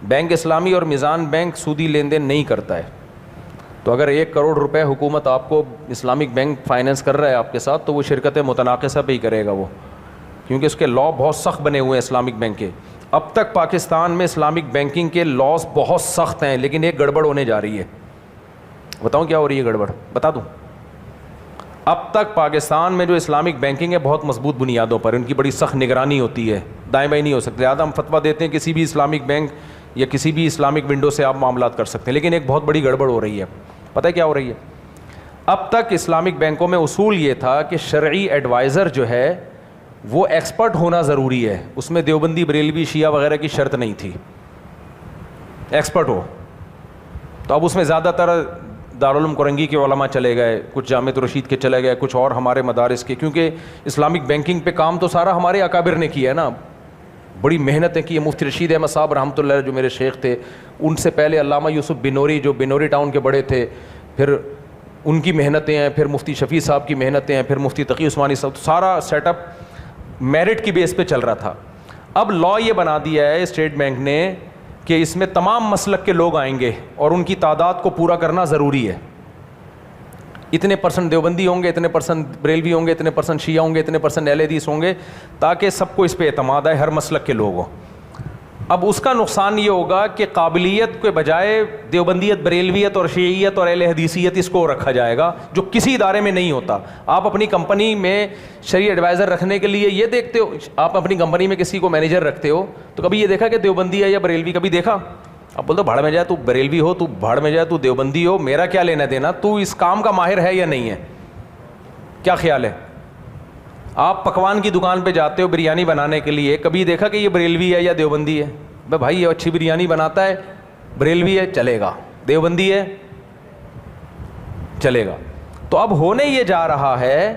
Bank اسلامی اور میزان بینک سودی لین دین نہیں کرتا ہے. تو اگر 1 کروڑ روپے حکومت آپ کو اسلامک بینک فائنینس کر رہا ہے آپ کے ساتھ, تو وہ شرکت متناقصہ پہ ہی کرے گا وہ, کیونکہ اس کے لا بہت سخت بنے ہوئے ہیں اسلامک بینک کے. اب تک پاکستان میں اسلامک بینکنگ کے لاز بہت سخت ہیں, لیکن ایک گڑبڑ ہونے جا رہی ہے. بتاؤں کیا ہو رہی ہے گڑبڑ؟ بتا دوں. اب تک پاکستان میں جو اسلامک بینکنگ ہے بہت مضبوط بنیادوں پر, ان کی بڑی سخت نگرانی ہوتی ہے, دائیں بائیں نہیں ہو سکتے. زیادہ ہم فتویٰ دیتے ہیں کسی بھی اسلامک بینک یا کسی بھی اسلامک ونڈو سے آپ معاملات کر سکتے ہیں, لیکن ایک بہت بڑی گڑبڑ ہو رہی ہے. پتہ ہے کیا ہو رہی ہے؟ اب تک اسلامک بینکوں میں اصول یہ تھا کہ شرعی ایڈوائزر جو ہے وہ ایکسپرٹ ہونا ضروری ہے. اس میں دیوبندی, بریلوی, شیعہ وغیرہ کی شرط نہیں تھی, ایکسپرٹ ہو. تو اب اس میں زیادہ تر دارالعلوم کرنگی کے علماء چلے گئے, کچھ جامعۃ الرشید کے چلے گئے, کچھ اور ہمارے مدارس کے, کیونکہ اسلامک بینکنگ پہ کام تو سارا ہمارے اکابر نے کیا ہے نا, بڑی محنتیں کی. مفتی رشید احمد صاحب رحمۃ اللہ جو میرے شیخ تھے, ان سے پہلے علامہ یوسف بنوری جو بنوری ٹاؤن کے بڑے تھے, پھر ان کی محنتیں ہیں, پھر مفتی شفیع صاحب کی محنتیں ہیں, پھر مفتی تقی عثمانی صاحب. سارا سیٹ اپ میرٹ کی بیس پہ چل رہا تھا. اب لا یہ بنا دیا ہے اسٹیٹ بینک نے کہ اس میں تمام مسلک کے لوگ آئیں گے اور ان کی تعداد کو پورا کرنا ضروری ہے. اتنے % دیوبندی ہوں گے, اتنے % بریلوی ہوں گے, اتنے % شیعہ ہوں گے, اتنے % اہل حدیث ہوں گے, تاکہ سب کو اس پہ اعتماد آئے, ہر مسلک کے لوگ ہوں. اب اس کا نقصان یہ ہوگا کہ قابلیت کے بجائے دیوبندیت, بریلویت اور شیعیت اور اہل حدیثیت اس کو رکھا جائے گا, جو کسی ادارے میں نہیں ہوتا. آپ اپنی کمپنی میں شرعی ایڈوائزر رکھنے کے لیے یہ دیکھتے ہو, آپ اپنی کمپنی میں کسی کو مینیجر رکھتے ہو تو کبھی یہ دیکھا کہ دیوبندی ہے یا بریلوی؟ کبھی دیکھا؟ اب بولتے بھاڑ میں جائے, تو بریلوی ہو, تو بھاڑ میں جائے, تو دیوبندی ہو, میرا کیا لینا دینا, تو اس کام کا ماہر ہے یا نہیں ہے؟ کیا خیال ہے؟ آپ پکوان کی دکان پہ جاتے ہو بریانی بنانے کے لیے, کبھی دیکھا کہ یہ بریلوی ہے یا دیوبندی ہے؟ بھائی یہ اچھی بریانی بناتا ہے, بریلوی ہے چلے گا, دیوبندی ہے چلے گا. تو اب ہونے یہ جا رہا ہے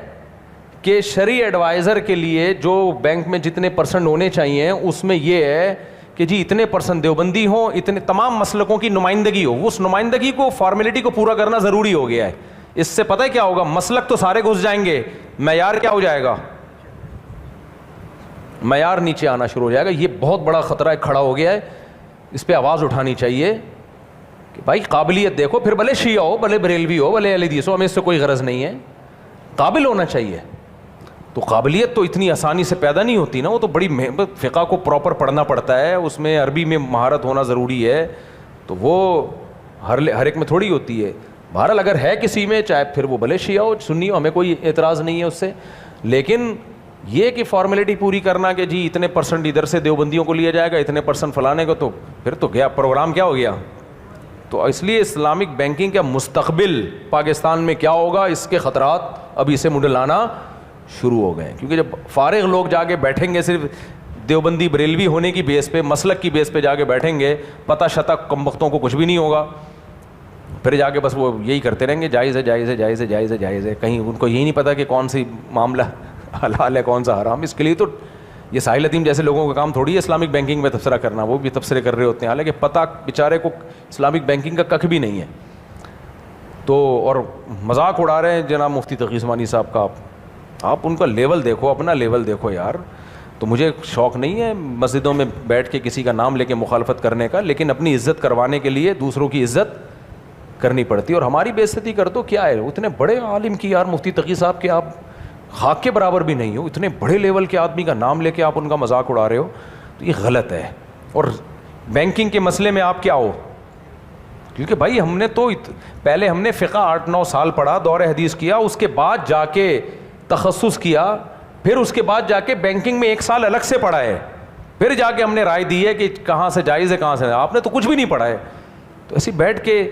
کہ شرعی ایڈوائزر کے لیے جو بینک میں جتنے % ہونے چاہیے اس میں یہ ہے کہ جی اتنے % دیوبندی ہوں, اتنے تمام مسلکوں کی نمائندگی ہو. اس نمائندگی کو, فارمیلٹی کو پورا کرنا ضروری ہو گیا ہے. اس سے پتہ ہے کیا ہوگا؟ مسلک تو سارے گھس جائیں گے, معیار کیا ہو جائے گا؟ معیار نیچے آنا شروع ہو جائے گا. یہ بہت بڑا خطرہ کھڑا ہو گیا ہے, اس پہ آواز اٹھانی چاہیے کہ بھائی قابلیت دیکھو, پھر بھلے شیعہ ہو, بھلے بریلوی ہو, بھلے اہل حدیث ہو, ہمیں اس سے کوئی غرض نہیں ہے, قابل ہونا چاہیے. تو قابلیت تو اتنی آسانی سے پیدا نہیں ہوتی نا, وہ تو بڑی فقہ کو پراپر پڑھنا پڑتا ہے, اس میں عربی میں مہارت ہونا ضروری ہے, تو وہ ہر ایک میں تھوڑی ہوتی ہے. بہرحال اگر ہے کسی میں, چاہے پھر وہ بھلے شیعہ ہو, سنی ہو, ہمیں کوئی اعتراض نہیں ہے اس سے, لیکن یہ کہ فارمیلٹی پوری کرنا کہ جی اتنے % ادھر سے دیوبندیوں کو لیا جائے گا, اتنے % فلانے کو, تو پھر تو گیا پروگرام, کیا ہو گیا. تو اس لیے اسلامک بینکنگ کا مستقبل پاکستان میں کیا ہوگا, اس کے خطرات اب اسے منڈلانا شروع ہو گئے. کیونکہ جب فارغ لوگ جا کے بیٹھیں گے صرف دیوبندی بریلوی ہونے کی بیس پہ, مسلک کی بیس پہ جا کے بیٹھیں گے, پتہ شتہ کم وقتوں کو کچھ بھی نہیں ہوگا, پھر جا کے بس وہ یہی کرتے رہیں گے, جائز ہے جائز ہے جائز ہے جائز ہے جائز ہے. کہیں ان کو یہی نہیں پتہ کہ کون سی معاملہ حلال ہے کون سا حرام. اس کے لیے تو یہ ساحل عظیم جیسے لوگوں کا کام تھوڑی ہے اسلامک بینکنگ میں تبصرہ کرنا, وہ بھی تبصرے کر رہے ہوتے ہیں, حالانکہ پتہ بیچارے کو اسلامک بینکنگ کا ککھ بھی نہیں ہے. تو اور مذاق اڑا رہے ہیں جناب مفتی تقی عثمانی صاحب کا. آپ ان کا لیول دیکھو, اپنا لیول دیکھو یار. تو مجھے شوق نہیں ہے مسجدوں میں بیٹھ کے کسی کا نام لے کے مخالفت کرنے کا, لیکن اپنی عزت کروانے کے لیے دوسروں کی عزت کرنی پڑتی ہے. اور ہماری بے عزتی کر دو کیا ہے, اتنے بڑے عالم کی یار مفتی تقی صاحب کے آپ خاک کے برابر بھی نہیں ہو, اتنے بڑے لیول کے آدمی کا نام لے کے آپ ان کا مذاق اڑا رہے ہو, تو یہ غلط ہے. اور بینکنگ کے مسئلے میں آپ کیا ہو, کیونکہ بھائی ہم نے تو پہلے ہم نے فقہ 8-9 سال پڑھا, دور حدیث کیا, اس کے بعد جا کے تخصص کیا, پھر اس کے بعد جا کے بینکنگ میں 1 سال الگ سے پڑھا ہے, پھر جا کے ہم نے رائے دی ہے کہ کہاں سے جائز ہے کہاں سے. آپ نے تو کچھ بھی نہیں پڑھا ہے, تو ایسے بیٹھ کے